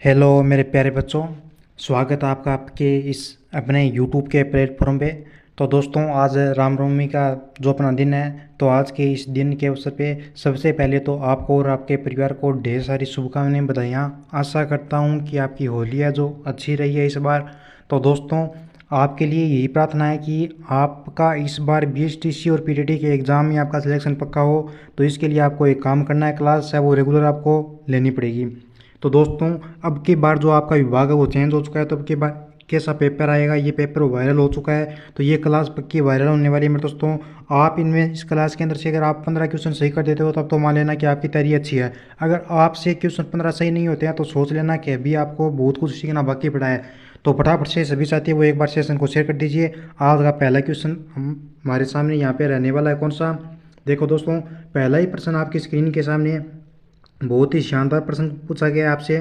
Hello मेरे प्यारे बच्चों। स्वागत है आपका आपके इस अपने यूट्यूब के प्लेटफॉर्म पे। तो दोस्तों आज रामनवमी का जो अपना दिन है, तो आज के इस दिन के अवसर पे सबसे पहले तो आपको और आपके परिवार को ढेर सारी शुभकामनाएं, बधाइयाँ। आशा करता हूँ कि आपकी होली है जो अच्छी रही है इस बार। तो दोस्तों आपके लिए यही प्रार्थना है कि आपका इस बार बीएसटीसी और पीटीटी के एग्ज़ाम में आपका सिलेक्शन पक्का हो। तो इसके लिए आपको एक काम करना है, क्लास है वो रेगुलर आपको लेनी पड़ेगी। तो दोस्तों अब की बार जो आपका विभाग है वो चेंज हो चुका है, तो अब की बार कैसा पेपर आएगा, ये पेपर वायरल हो चुका है, तो ये क्लास पक्की वायरल होने वाली है मेरे दोस्तों। आप इनमें इस क्लास के अंदर से अगर आप 15 क्वेश्चन सही कर देते हो तब तो मान लेना कि आपकी तैयारी अच्छी है। अगर आपसे क्वेश्चन 15 सही नहीं होते हैं तो सोच लेना कि अभी आपको बहुत कुछ सीखना बाकी पड़ा है। तो फटाफट से सभी साथी वो एक बार सेशन को शेयर कर दीजिए। आज का पहला क्वेश्चन हमारे सामने यहाँ पे रहने वाला है, कौन सा। देखो दोस्तों पहला ही प्रश्न आपकी स्क्रीन के सामने बहुत ही शानदार प्रश्न पूछा गया है आपसे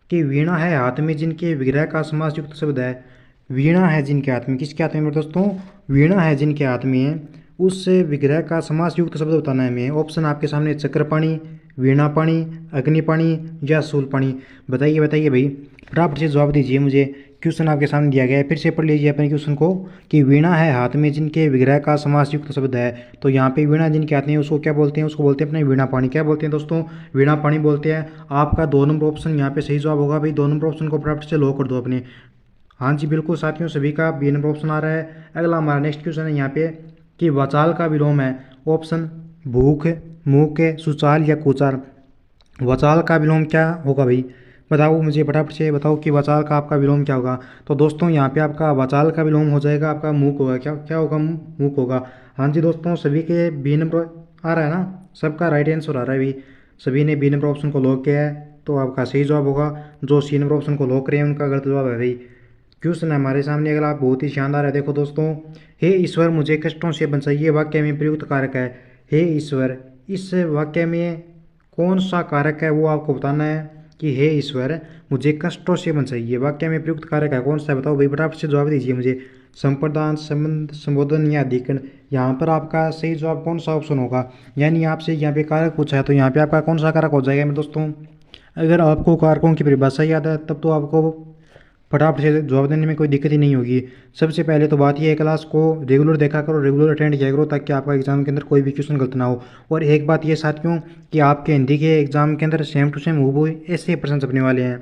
कि वीणा है हाथ में जिनके विग्रह का समास युक्त शब्द है। वीणा है जिनके हाथ में, किसके हाथ में मेरे दोस्तों, वीणा है जिनके हाथ में है, उस विग्रह का समास युक्त शब्द बताना है हमें। ऑप्शन आपके सामने चक्रपाणी, वीणापाणी, अग्निपाणी या शूलपाणी। बताइए बताइए भाई, फटाफट से जवाब दीजिए मुझे। क्वेश्चन आपके सामने दिया गया है, फिर से पढ़ लीजिए अपने क्वेश्चन को कि वीणा है हाथ में जिनके विग्रह का समास युक्त शब्द है। तो यहाँ पे वीणा जिनके हाथ में उसको क्या बोलते हैं, उसको बोलते हैं अपने वीणापाणी। क्या बोलते हैं दोस्तों, वीणापाणी बोलते हैं। आपका 2 नंबर ऑप्शन यहाँ पे सही जवाब होगा भाई। 2 नंबर ऑप्शन को फटाफट से लॉक कर दो अपने। हाँ जी बिल्कुल साथियों, सभी का बी नंबर ऑप्शन आ रहा है। अगला हमारा नेक्स्ट क्वेश्चन है यहाँ पे कि वाचाल का विलोम है। ऑप्शन भूख, मूक, सुचाल या कुचार। वचाल का विलोम क्या होगा भाई, बताओ मुझे फटाफट से बताओ कि वचाल का आपका विलोम क्या होगा। तो दोस्तों यहाँ पे आपका वचाल का विलोम हो जाएगा आपका मूक होगा। क्या क्या होगा, मूक होगा। हाँ जी दोस्तों, सभी के बी नंबर आ रहा है ना, सबका राइट आंसर आ रहा है भाई। सभी ने बी नंबर ऑप्शन को लॉक किया है, तो आपका सही जवाब होगा। जो सी नंबर ऑप्शन को लॉक करें उनका गलत जवाब है भाई। क्वेश्चन है हमारे सामने अगला, बहुत ही शानदार है। देखो दोस्तों, हे ईश्वर मुझे कष्टों से बचाइए वाक्य में प्रयुक्त कारक है। हे ईश्वर, इस वाक्य में कौन सा कारक है वो आपको बताना है कि हे ईश्वर मुझे कष्टों से बचाइए वाक्य में प्रयुक्त कारक है कौन सा है, बताओ भाई फटाफट से जवाब दीजिए मुझे। संप्रदान, संबंध, संबोधन या अधिकरण। यहाँ पर आपका सही जवाब कौन सा ऑप्शन होगा, यानी आपसे यहाँ पे कारक पूछा है तो यहाँ पे आपका कौन सा कारक हो जाएगा मेरे दोस्तों। अगर आपको कारकों की परिभाषा याद है तब तो आपको फटाफट से जवाब देने में कोई दिक्कत ही नहीं होगी। सबसे पहले तो बात यह है, क्लास को रेगुलर देखा करो, रेगुलर अटेंड किया करो, ताकि आपका एग्जाम के अंदर कोई भी क्वेश्चन गलत ना हो। और एक बात ये साथियों कि आपके हिंदी के एग्जाम के अंदर सेम टू सेम हूबहू ऐसे प्रश्न छपने वाले हैं।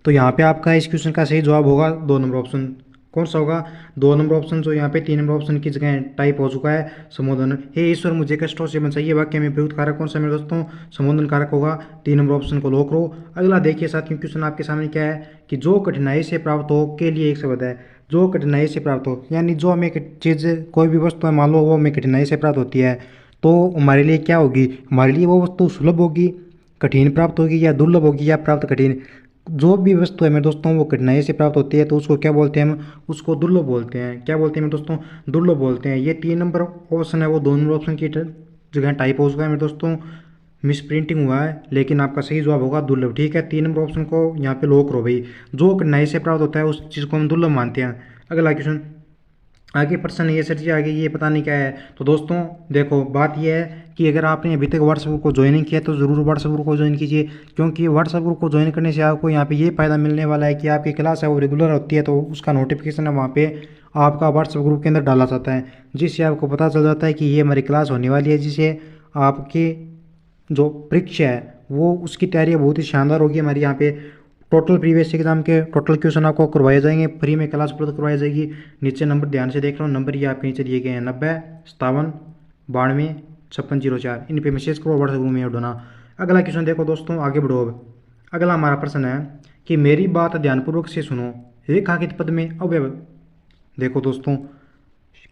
तो यहाँ पे आपका इस क्वेश्चन का सही जवाब होगा 2 नंबर ऑप्शन। कौन सा होगा, 2 नंबर ऑप्शन जो यहाँ पे 3 नंबर ऑप्शन की जगह टाइप हो चुका है संबोधन। हे ईश्वर मुझे कष्टों से बचाइए वाक्य में प्रयुक्त कारक कौन सा मेरे दोस्तों, संबोधन कारक होगा। 3 नंबर ऑप्शन को लॉक करो। अगला देखिए साथियों, क्वेश्चन आपके सामने क्या है कि जो कठिनाई से प्राप्त हो के लिए एक शब्द है। जो कठिनाई से प्राप्त हो, यानी जो हमें चीज़ कोई भी वस्तु है मान लो वो हमें कठिनाई से प्राप्त होती है, तो हमारे लिए क्या होगी, हमारे लिए वो वस्तु सुलभ होगी, कठिन प्राप्त होगी, या दुर्लभ होगी, या प्राप्त कठिन। जो भी वस्तु है मेरे दोस्तों वो कठिनाई से प्राप्त होती है तो उसको क्या बोलते हैं, हम उसको दुर्लभ बोलते हैं। क्या बोलते हैं मेरे दोस्तों, दुर्लभ बोलते हैं। ये 3 नंबर ऑप्शन है वो 2 नंबर ऑप्शन की जगह टाइप हो चुका है मेरे दोस्तों, मिस प्रिंटिंग हुआ है, लेकिन आपका सही जवाब होगा दुर्लभ। ठीक है, 3 नंबर ऑप्शन को यहाँ पे लॉक करो भाई। जो कठिनाई से प्राप्त होता है उस चीज़ को हम दुर्लभ मानते हैं। अगला क्वेश्चन, आगे प्रश्न ये सर जी, आगे ये पता नहीं क्या है। तो दोस्तों देखो बात ये है कि अगर आपने अभी तक व्हाट्सएप ग्रुप को ज्वाइन नहीं किया तो ज़रूर व्हाट्सएप ग्रुप को ज्वाइन कीजिए, क्योंकि व्हाट्सएप ग्रुप को ज्वाइन करने से आपको यहाँ पे ये फ़ायदा मिलने वाला है कि आपकी क्लास है वो रेगुलर होती है, तो उसका नोटिफिकेशन है वहाँ पे आपका व्हाट्सएप ग्रुप के अंदर डाला जाता है, जिससे आपको पता चल जाता है कि ये हमारी क्लास होने वाली है, जिससे आपकी जो परीक्षा है वो उसकी तैयारी बहुत ही शानदार होगी। हमारी यहाँ पे टोटल प्रीवियस एग्जाम के टोटल क्वेश्चन आपको करवाए जाएंगे, फ्री में क्लास उपलब्ध करवाई जाएगी। नीचे नंबर ध्यान से देख लो, नंबर ये आपके नीचे दिए गए हैं 90 57 92 5604। इन पे मैसेज करो, व्हाट्सएप ग्रुप में ऐड होना। अगला क्वेश्चन देखो दोस्तों, आगे बढ़ो अब। अगला हमारा प्रश्न है कि मेरी बात ध्यानपूर्वक से सुनो, रेखांकित पद में अव्यय। देखो दोस्तों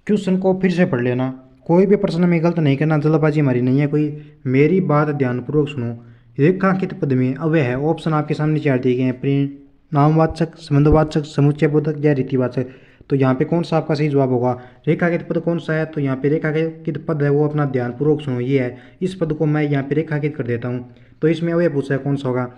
क्वेश्चन को फिर से पढ़ लेना, कोई भी प्रश्न में गलत नहीं करना, जल्दबाजी हमारी नहीं है कोई। मेरी बात ध्यानपूर्वक सुनो, रेखांकित पद में अव्यय है। ऑप्शन आपके सामने 4 दिए गए हैं, नामवाचक, संबंधवाचक, समुच्चयबोधक या रीतिवाचक। तो यहाँ पे कौन सा आपका सही जवाब होगा, रेखांकित पद कौन सा है। तो यहाँ पे रेखांकित पद है वो अपना ध्यानपूर्वक सुनो ये है। इस पद को मैं यहाँ पे रेखांकित कर देता हूँ, तो इसमें अव्यय पूछा है कौन सा होगा।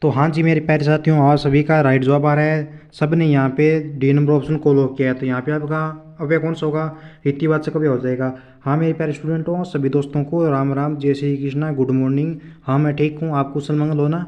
तो हाँ जी मेरे प्यारे साथियों, और सभी का राइट जवाब आ रहा है। सब ने यहाँ पे डी नंबर ऑप्शन को लॉक किया है, तो यहाँ पे आपका अव्यय कौन सा होगा, रीतिवाचक अव्यय हो जाएगा। हाँ मेरे प्यारे स्टूडेंटों, सभी दोस्तों को राम राम, जय श्री कृष्णा, गुड मॉर्निंग। हाँ मैं ठीक हूँ, आप कुशल मंगल हो ना।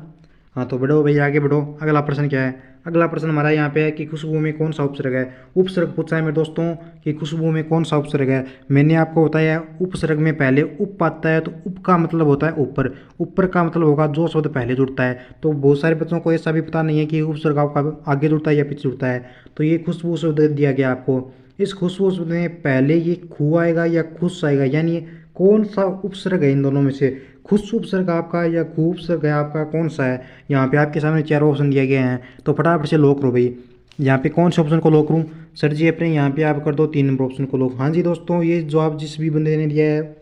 हाँ तो बढ़ो भाई, आगे बढ़ो। अगला प्रश्न क्या है? अगला प्रश्न हमारा यहाँ पे है कि खुशबू में कौन सा उपसर्ग है? उपसर्ग पूछा है मेरे दोस्तों कि खुशबू में कौन सा उपसर्ग है। मैंने आपको बताया उपसर्ग में पहले उप आता है, तो उप का मतलब होता है ऊपर, ऊपर का मतलब होगा जो शब्द पहले जुड़ता है। तो बहुत सारे बच्चों को ऐसा भी पता नहीं है कि उपसर्ग आपका आगे जुड़ता है या पीछे जुड़ता है। तो ये खुशबू शब्द दिया गया आपको। इस खुशबू शब्द में पहले ये खू आएगा या खुश आएगा, यानी कौन सा उपसर्ग है इन दोनों में से? खुश उपसर्ग आपका या खू उपसर्ग है आपका, कौन सा है? यहाँ पे आपके सामने चार ऑप्शन दिए गए हैं, तो फटाफट से लॉक करो भाई। यहाँ पे कौन से ऑप्शन को लॉक करूँ? सर जी अपने यहाँ पे आप कर दो 3 नंबर ऑप्शन को लॉक। हाँ जी दोस्तों, ये जवाब जिस भी बंदे ने दिया है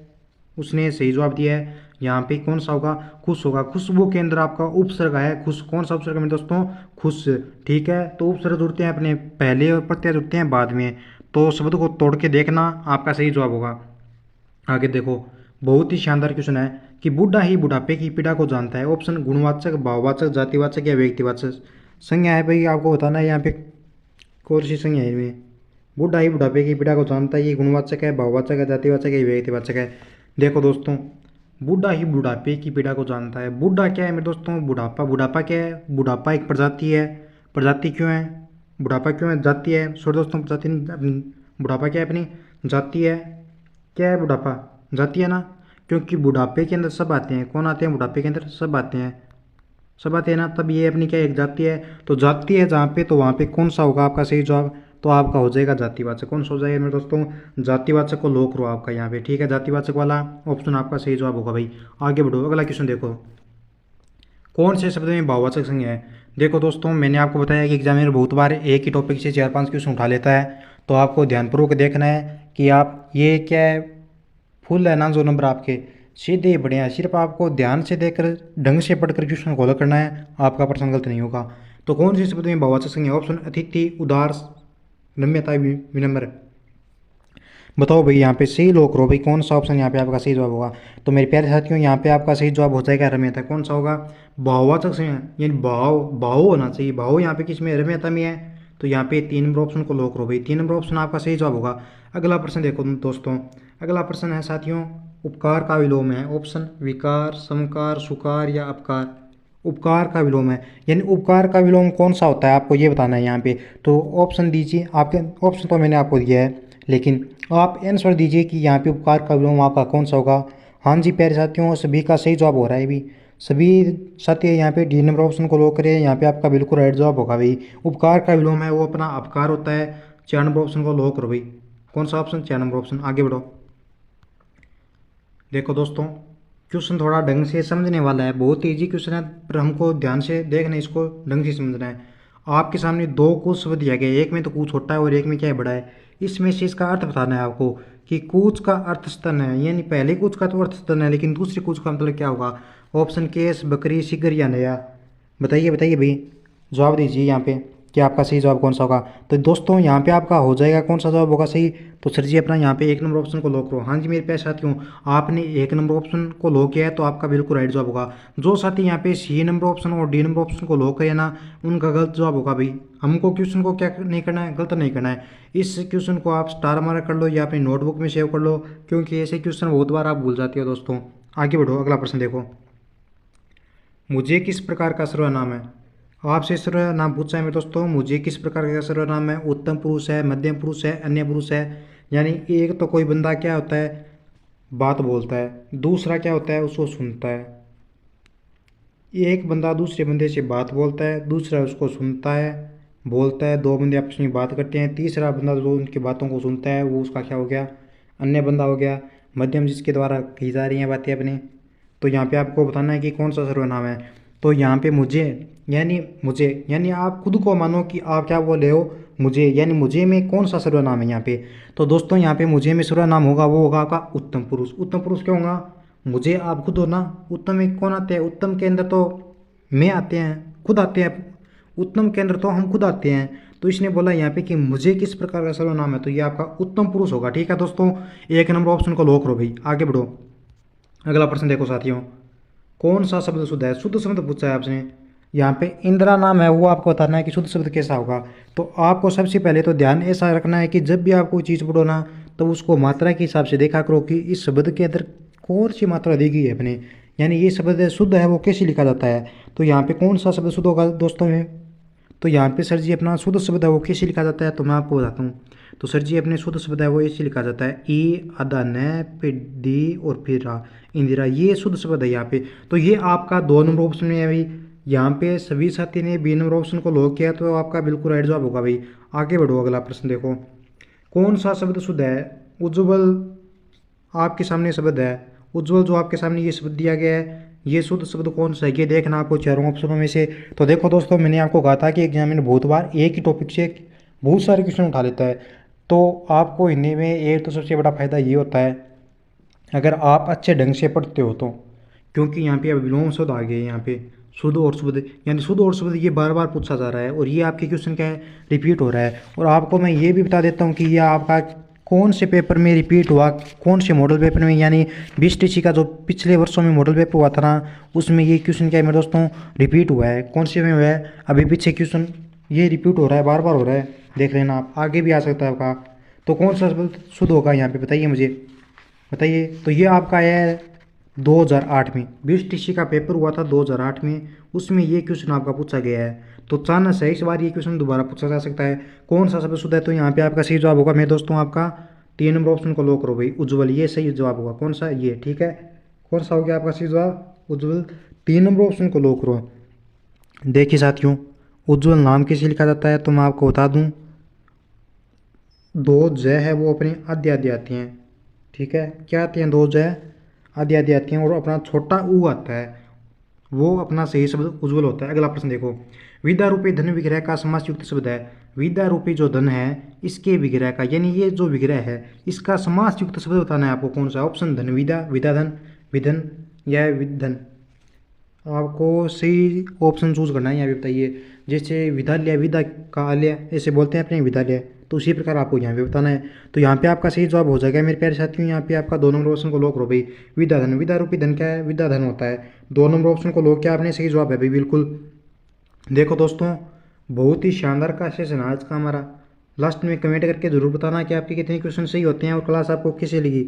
उसने सही जवाब दिया है। यहाँ पे कौन सा होगा? खुश होगा। खुशबू के अंदर आपका उपसर्ग है खुश। कौन सा उपसर्ग है दोस्तों? खुश। ठीक है, तो उपसर्ग जुड़ते हैं अपने पहले और प्रत्यय जुड़ते हैं बाद में। तो शब्द को तोड़ के देखना, आपका सही जवाब होगा। आगे देखो, बहुत ही शानदार क्वेश्चन है कि बूढ़ा ही बुढ़ापे की पीड़ा को जानता है। ऑप्शन गुणवाचक, भाववाचक, जातिवाचक या व्यक्तिवाचक संज्ञा है भाई, आपको बताना है यहाँ पे कौन सी संज्ञा है इनमें। बूढ़ा ही बुढ़ापे की पीड़ा को जानता है, ये गुणवाचक है, भाववाचक है, जातिवाचक है, व्यक्तिवाचक है? देखो दोस्तों, बूढ़ा ही बुढ़ापे की पीड़ा को जानता है। बूढ़ा क्या है मेरे दोस्तों? बुढ़ापा। बुढ़ापा क्या है? बुढ़ापा एक प्रजाति है। प्रजाति क्यों है? बुढ़ापा क्यों है? जाति है। सॉरी दोस्तों, प्रजाति नहीं, अपनी बुढ़ापा क्या है? अपनी जाति है। क्या है बुढ़ापा? जाती है ना, क्योंकि बुढ़ापे के अंदर सब आते हैं। कौन आते हैं बुढ़ापे के अंदर? सब आते हैं, सब आते हैं ना, तब ये अपनी क्या एक जाति है। तो जाति है जहाँ पे, तो वहाँ पे कौन सा होगा आपका सही जवाब? तो आपका हो जाएगा जातिवाचक। कौन सा हो जाएगा मेरे दोस्तों? जातिवाचक को लॉक करो आपका यहाँ पे। ठीक है, जातिवाचक वाला ऑप्शन आपका सही जवाब होगा भाई। आगे बढ़ो, अगला क्वेश्चन देखो, कौन से शब्द में भाववाचक संज्ञा है? देखो दोस्तों, मैंने आपको बताया कि एग्जामिनर बहुत बार एक ही टॉपिक से 4-5 क्वेश्चन उठा लेता है, तो आपको ध्यानपूर्वक देखना है कि आप ये क्या है, फुल है ना जो नंबर आपके सीधे ही बढ़िया। सिर्फ आपको ध्यान से देखकर ढंग से पढ़कर क्वेश्चन फॉलो करना है, आपका प्रश्न गलत नहीं होगा। तो कौन से शब्द में भाववाचक संज्ञा? ऑप्शन अतिथि, उदार, नम्यता, विनम्र। बताओ भाई, यहाँ पे सही लोग करो भाई, कौन सा ऑप्शन यहाँ पे आपका सही जवाब होगा? तो मेरे प्यारे साथियों, यहाँ पे आपका सही जवाब हो जाएगा रम्यता। कौन सा होगा? भाववाचक संज्ञा, यानी भाव, भाव होना चाहिए। भाव यहाँ पे किस में? रम्यता में है। तो यहाँ पे 3 नंबर ऑप्शन को लॉक करो भाई। 3 नंबर ऑप्शन आपका सही जवाब होगा। अगला प्रश्न देखो दोस्तों, अगला प्रश्न है साथियों, उपकार का विलोम है। ऑप्शन विकार, समकार, सुकार या अपकार। उपकार का विलोम है, यानी उपकार का विलोम कौन सा होता है आपको ये बताना है यहाँ पे। तो ऑप्शन दीजिए, आपके ऑप्शन तो मैंने आपको दिया है, लेकिन आप आंसर दीजिए कि यहाँ पे उपकार का विलोम आपका कौन सा होगा। हाँ जी प्यारे साथियों, सभी का सही जवाब हो रहा है भाई। सभी साथी यहाँ पे डी नंबर ऑप्शन को लॉक करें, यहाँ पे आपका बिल्कुल राइट जवाब होगा भाई। उपकार का विलोम है वो अपना अपकार होता है। 4 नंबर ऑप्शन को लॉक करो भाई। कौन सा ऑप्शन? 4 number option. आगे बढ़ो, देखो दोस्तों, क्वेश्चन थोड़ा ढंग से समझने वाला है, बहुत ईजी क्वेश्चन है, पर हमको ध्यान से देखना है, इसको ढंग से समझना है। आपके सामने 2 कूच शब्द दिया गया है, एक में तो कूच छोटा है और एक में क्या है बड़ा है। इसमें से इसका अर्थ बताना है आपको कि कूच का अर्थ स्तन है, यानी पहले कूच का तो अर्थ स्तन है, लेकिन दूसरे कूच का मतलब क्या होगा? ऑप्शन केस, बकरी, सिगर या नया। बताइए बताइए भाई, जवाब दीजिए यहाँ पे कि आपका सही जवाब कौन सा होगा। तो दोस्तों यहाँ पे आपका हो जाएगा कौन सा जवाब होगा सही? तो सर जी अपना यहाँ पे 1 नंबर ऑप्शन को लॉक करो। हाँ जी मेरे प्यारे साथियों, आपने 1 नंबर ऑप्शन को लॉक किया है, तो आपका बिल्कुल राइट जवाब होगा। जो साथी यहाँ पे सी नंबर ऑप्शन और डी नंबर ऑप्शन को लॉक करे ना, उनका गलत जवाब होगा भाई। हमको क्वेश्चन को क्या नहीं करना है? गलत नहीं करना है। इस क्वेश्चन को आप स्टार मार्क कर लो या अपनी नोटबुक में सेव कर लो, क्योंकि ऐसे क्वेश्चन बहुत बार आप भूल जाते हो दोस्तों। आगे बढ़ो, अगला प्रश्न देखो, मुझे किस प्रकार का सर्वनाम है? आपसे सर्वनाम पूछा है मेरे दोस्तों, मुझे किस प्रकार का सर्वनाम है? उत्तम पुरुष है, मध्यम पुरुष है, अन्य पुरुष है। यानी एक तो कोई बंदा क्या होता है? बात बोलता है। दूसरा क्या होता है? उसको सुनता है। एक बंदा दूसरे बंदे से बात बोलता है, दूसरा उसको सुनता है, बोलता है, 2 बंदे आपस में बात करते हैं, तीसरा बंदा जो उनकी बातों को सुनता है वो उसका क्या हो गया? अन्य बंदा हो गया। मध्यम जिसके द्वारा कही जा रही हैं बातें अपनी। तो यहाँ पे आपको बताना है कि कौन सा सर्वनाम है। तो यहाँ पे मुझे यानी आप खुद को मानो कि आप क्या बोल रहे हो? मुझे, यानी मुझे में कौन सा सर्वनाम है यहाँ पे? तो दोस्तों यहाँ पे मुझे में सर्वनाम होगा, वो होगा आपका उत्तम पुरुष। उत्तम पुरुष क्या होगा? मुझे आप खुद हो ना। उत्तम में कौन आते हैं? उत्तम के अंदर तो मैं आते हैं, खुद आते हैं। उत्तम के अंदर तो हम खुद आते हैं। तो इसने बोला यहाँ पे कि मुझे किस प्रकार का सर्वनाम है, तो ये आपका उत्तम पुरुष होगा। ठीक है दोस्तों, 1 नंबर ऑप्शन को लॉक करो भाई। आगे बढ़ो, अगला प्रश्न देखो साथियों, कौन सा शब्द शुद्ध है? शुद्ध शब्द पूछा है आपसे। यहाँ पे इंदिरा नाम है, वो आपको बताना है कि शुद्ध शब्द कैसा होगा। तो आपको सबसे पहले तो ध्यान ऐसा रखना है कि जब भी आप कोई चीज़ पढ़ो ना, तो उसको मात्रा के हिसाब से देखा करो कि इस शब्द के अंदर कौन सी मात्रा दी गई है अपने। यानी ये शब्द शुद्ध है वो कैसे लिखा जाता है। तो यहाँ पे कौन सा शब्द शुद्ध होगा दोस्तों में। तो यहाँ पे सर जी अपना शुद्ध शब्द है वो कैसे लिखा जाता है, तो मैं आपको बताता हूँ। तो सर जी अपने शुद्ध शब्द है वो ऐसे लिखा जाता है, ई आधा न पे डी और फिर रा, इंदिरा, ये शुद्ध शब्द है यहाँ पे। तो ये आपका 2 नंबर ऑप्शन में है भाई। यहाँ पे सभी साथी ने बी नंबर ऑप्शन को लॉक किया, तो आपका बिल्कुल राइट जवाब होगा भाई। आगे बढ़ो, अगला प्रश्न देखो। कौन सा शब्द शुद्ध है। उज्ज्वल आपके सामने शब्द है, उज्ज्वल जो आपके सामने ये शब्द दिया गया है, ये शुद्ध शब्द कौन सा है ये देखना आपको चारों ऑप्शनों में से। तो देखो दोस्तों, मैंने आपको कहा था कि एग्जाम में बहुत बार एक ही टॉपिक से बहुत सारे क्वेश्चन उठा लेता है। तो आपको हिंदी में एक तो सबसे बड़ा फायदा ये होता है, अगर आप अच्छे ढंग से पढ़ते हो तो, क्योंकि यहाँ पे अब विलोम शब्द आ गए, यहाँ पे शुद्ध और शब्द, यानी शुद्ध और शब्द ये बार बार पूछा जा रहा है और ये आपके क्वेश्चन क्या है, रिपीट हो रहा है। और आपको मैं ये भी बता देता हूँ कि ये आपका कौन से पेपर में रिपीट हुआ, कौन से मॉडल पेपर में, यानी BSTC का जो पिछले वर्षों में मॉडल पेपर हुआ था ना, उसमें ये क्वेश्चन क्या है मेरे दोस्तों, रिपीट हुआ है। कौन से में हुआ है, अभी पीछे क्वेश्चन ये रिपीट हो रहा है, बार बार हो रहा है, देख लेना आप, आगे भी आ सकता है आपका। तो कौन सा शब्द शुद्ध होगा यहाँ पे बताइए मुझे, बताइए। तो ये आपका है 2008 में BSTC का पेपर हुआ था 2008 में, उसमें ये क्वेश्चन आपका पूछा गया है। तो चांस है इस बार ये क्वेश्चन दोबारा पूछा जा सकता है। कौन सा शब्द शुद्ध है, तो यहाँ पे आपका सही जवाब होगा मेरे दोस्तों, आपका 3 नंबर ऑप्शन को लॉक करो भाई, उज्ज्वल, ये सही जवाब होगा। कौन सा, ये, ठीक है। कौन सा हो गया आपका सही जवाब, उज्ज्वल, 3 नंबर ऑप्शन को लॉक करो। देखिए साथियों, उज्ज्वल नाम कैसे लिखा जाता है, तो मैं आपको बता दूँ, 2 ज है वो अपने आधे आधे आती हैं, ठीक है, क्या आती हैं, 2 ज आधे आधे आती हैं, और अपना छोटा ऊ आता है, वो अपना सही शब्द उज्ज्वल होता है। अगला प्रश्न देखो, विद्या रूपी धन विग्रह का समासयुक्त शब्द है। विद्या रूपी जो धन है इसके विग्रह का, यानी ये जो विग्रह है इसका समासयुक्त शब्द बताना है आपको। कौन सा, ऑप्शन धन विद्या, विद्याधन, विधन या विधन, आपको सही ऑप्शन चूज करना है यहाँ पे, बताइए। जैसे विद्यालय, विद्या का आलय ऐसे बोलते हैं अपने, विद्यालय, तो उसी प्रकार आपको यहाँ पे बताना है। तो यहाँ पे आपका सही जवाब हो जाएगा मेरे प्यारे साथियों, यहाँ पे आपका 2 नंबर ऑप्शन को लॉक करो भाई, विद्याधन। विद्या रूपी धन क्या है, विद्याधन होता है। 2 नंबर ऑप्शन को लॉक किया आपने, सही जवाब है भाई, बिल्कुल। देखो दोस्तों, बहुत ही शानदार का सेशन आज का हमारा। लास्ट में कमेंट करके जरूर बताना कि आपके कितने क्वेश्चन सही होते हैं और क्लास आपको कैसे लगी।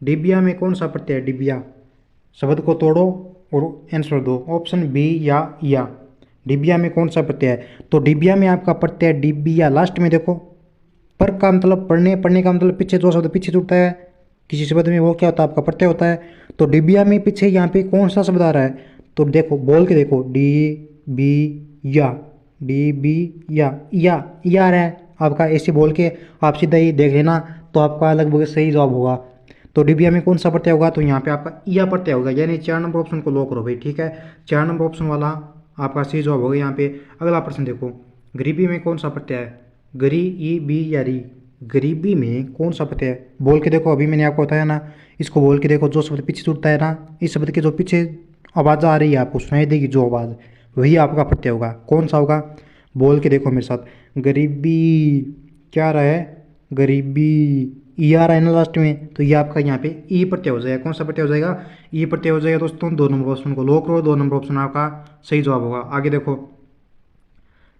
डिबिया में कौन सा प्रत्यय है, डिबिया, शब्द को तोड़ो और आंसर दो, ऑप्शन बी या। डिबिया में कौन सा प्रत्यय है, तो डिबिया में आपका प्रत्यय डिबिया, लास्ट में देखो, पर का मतलब पढ़ने, पढ़ने का मतलब पीछे जो शब्द पीछे जुड़ता है किसी शब्द में, वो क्या होता है, आपका प्रत्यय होता है। तो डिबिया में पीछे यहाँ पे कौन सा शब्द आ रहा है, तो देखो बोल के देखो, डी बी या, डी बी या आ रहा है आपका, ऐसे बोल के आप सीधा ही देख लेना, तो आपका लगभग सही जवाब होगा। तो डिबिया में कौन सा प्रत्यय होगा, तो यहाँ पे आपका या प्रत्यय होगा, यानी 4 नंबर ऑप्शन को लॉक करो भाई, ठीक है। 4 नंबर ऑप्शन वाला आपका सही जवाब होगा यहाँ पे। अगला प्रश्न देखो, गरीबी में कौन सा प्रत्यय है, गरी, ई बी या री, गरीबी में कौन सा प्रत्यय है, बोल के देखो, अभी मैंने आपको बताया ना, इसको बोल के देखो, जो शब्द पीछे जुड़ता है ना, इस शब्द के जो पीछे आवाज़ आ रही है आपको सुनाई देगी जो आवाज़, वही आपका प्रत्यय होगा। कौन सा होगा, बोल के देखो मेरे साथ, गरीबी, क्या रहा है, गरीबी, ई आ रहा है ना लास्ट में, तो ये आपका यहाँ पे ई प्रत्यय हो जाएगा। कौन सा प्रत्यय हो जाएगा, ई प्रत्यय हो जाएगा दोस्तों। 2 नंबर ऑप्शन को लॉक करो, 2 नंबर ऑप्शन आपका सही जवाब होगा। आगे देखो,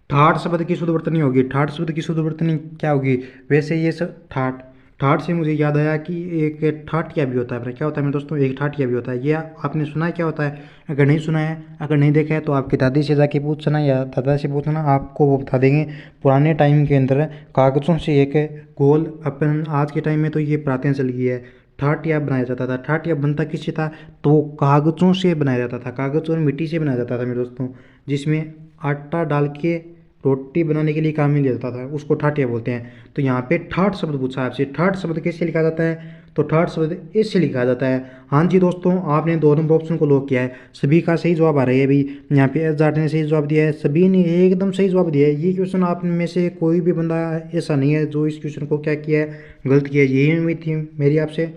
ठाठ शब्द की शुद्ध वर्तनी होगी, ठाठ शब्द की शुद्ध वर्तनी क्या होगी, वैसे ये सब ठाठ, ठाठ से मुझे याद आया कि एक ठाटिया भी होता है, क्या होता है मेरे दोस्तों, एक ठाटिया भी होता है, ये आपने सुना है क्या होता है, अगर नहीं सुना है, अगर नहीं देखा है तो आपकी दादी से जाके पूछना या दादा से पूछना, आपको वो बता देंगे। पुराने टाइम के अंदर कागज़ों से एक गोल, अपन आज के टाइम में तो ये प्राचीन चल गई है, ठाटिया बनाया जाता था। ठाटिया बनता किससे था, तो कागज़ों से बनाया जाता था, कागज़ और मिट्टी से बनाया जाता था मेरे दोस्तों, जिसमें आटा डाल के रोटी बनाने के लिए काम में लिया जाता था, उसको ठाटिया बोलते हैं। तो यहाँ पे ठाठ शब्द पूछा है आपसे, ठाठ शब्द कैसे लिखा जाता है, तो ठाठ शब्द इससे लिखा जाता है। हाँ जी दोस्तों, आपने 2 नंबर ऑप्शन को लॉक किया है, सभी का सही जवाब आ रहा है अभी। यहाँ पे एजाट ने सही जवाब दिया है, सभी ने एकदम सही जवाब दिया है। ये क्वेश्चन आप में से कोई भी बंदा ऐसा नहीं है जो इस क्वेश्चन को क्या किया है, गलत किया है। यही उम्मीद थी मेरी आपसे,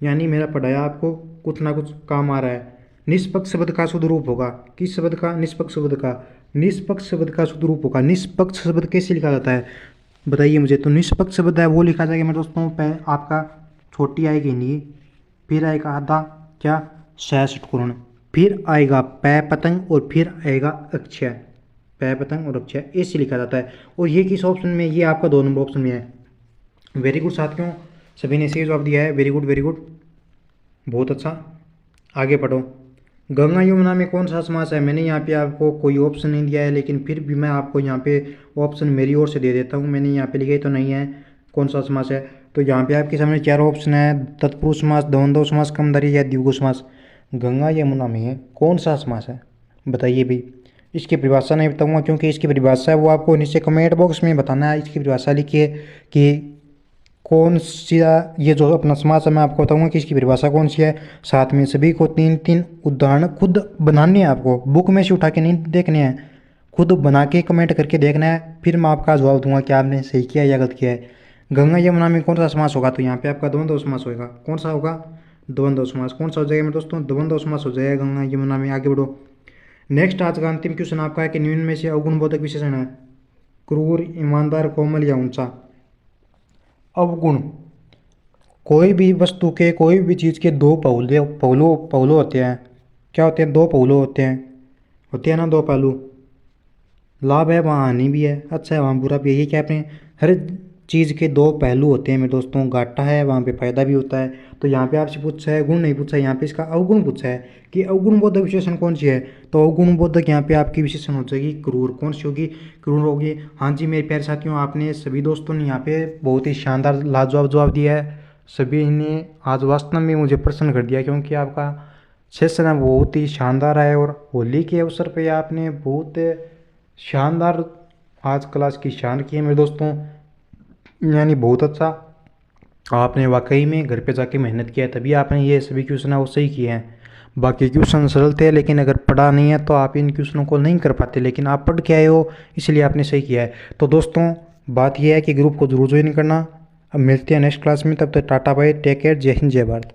यानी मेरा पढ़ाया आपको कुछ ना कुछ काम आ रहा है। निष्पक्ष शब्द का शुद्ध रूप होगा, किस शब्द का, निष्पक्ष शब्द का, निष्पक्ष शब्द का शुद्ध रूप होगा। निष्पक्ष शब्द कैसे लिखा जाता है बताइए मुझे, तो निष्पक्ष शब्द है वो लिखा जाएगा मेरे दोस्तों, आपका छोटी आएगी नी, फिर आएगा आधा क्या, 66 कोण, फिर आएगा पै पतंग और फिर आएगा अक्षय, पै पतंग और अक्षय, ऐसे लिखा जाता है। और ये किस ऑप्शन में, ये आपका 2 नंबर ऑप्शन में है। वेरी गुड साथियों, सभी ने सही जवाब दिया है, वेरी गुड वेरी गुड, बहुत अच्छा। आगे पढ़ो। गंगा यमुना में कौन सा समास है? मैंने यहाँ पे आपको कोई ऑप्शन नहीं दिया है, लेकिन फिर भी मैं आपको यहाँ पे ऑप्शन मेरी ओर से दे देता हूँ। मैंने यहाँ पे लिखा ही तो नहीं है कौन सा समास है। तो यहाँ पे आपके सामने चार ऑप्शन है: तत्पुरुष समास, द्वंद्व समास, कर्मधारय या द्विगु समास। गंगा यमुना में कौन सा समास है बताइए भी। इसकी परिभाषा नहीं बताऊंगा, क्योंकि इसकी परिभाषा है वो आपको नीचे कमेंट बॉक्स में बताना है। इसकी परिभाषा लिखिए कि कौन सी ये जो अपना समास है, मैं आपको बताऊंगा कि इसकी परिभाषा कौन सी है। साथ में सभी को तीन तीन उदाहरण खुद बनाने हैं, आपको बुक में से उठा के नहीं देखने हैं, खुद बना के कमेंट करके देखना है। फिर मैं आपका जवाब दूंगा कि आपने सही किया या गलत किया है। गंगा यमुना में कौन सा समास होगा? तो यहाँ पे आपका द्वंद्व समास होगा। कौन सा होगा? द्वंद्व समास। कौन सा हो जाएगा मेरे दोस्तों? द्वंद्व समास हो जाएगा गंगा यमुना में। आगे बढ़ो। नेक्स्ट आज का अंतिम क्वेश्चन आपका है कि निम्न में से अवगुण बोधक विशेषण है: क्रूर, ईमानदार, कोमल या ऊंचा। अवगुण कोई भी वस्तु के, कोई भी चीज़ के दो पहलू होते हैं। क्या होते हैं? दो पहलू होते हैं ना, दो पहलू। लाभ है वहाँ हानि भी है, अच्छा है वहाँ बुरा भी है। ये क्या अपने हर चीज़ के दो पहलू होते हैं मेरे दोस्तों। घाटा है वहाँ पे फायदा भी होता है। तो यहाँ पे आपसे पूछा है, गुण नहीं पूछा है, यहाँ पे इसका अवगुण पूछा है कि अवगुण बोधक विशेषण कौन सी है। तो अवगुण बोधक यहाँ पे आपकी विशेषण हो जाएगी क्रूर। कौन सी होगी? क्रूर होगी। हाँ जी मेरे प्यारे साथियों, आपने सभी दोस्तों ने यहाँ पे बहुत ही शानदार लाजवाब जवाब दिया है। सभी ने आज वास्तव में मुझे प्रसन्न कर दिया, क्योंकि आपका सेशन है बहुत ही शानदार है। और होली के अवसर पे आपने बहुत शानदार आज क्लास की शान की है मेरे दोस्तों, यानी बहुत अच्छा। आपने वाकई में घर पे जाके मेहनत किया है, तभी आपने ये सभी क्वेश्चन है वो सही किए हैं। बाकी क्वेश्चन सरल थे, लेकिन अगर पढ़ा नहीं है तो आप इन क्वेश्चनों को नहीं कर पाते, लेकिन आप पढ़ के आए हो इसलिए आपने सही किया है। तो दोस्तों बात यह है कि ग्रुप को जरूर ज्वाइन करना। अब मिलते हैं नेक्स्ट क्लास में, तब तक टाटा बाय, टेक केयर, जय हिंद जय भारत।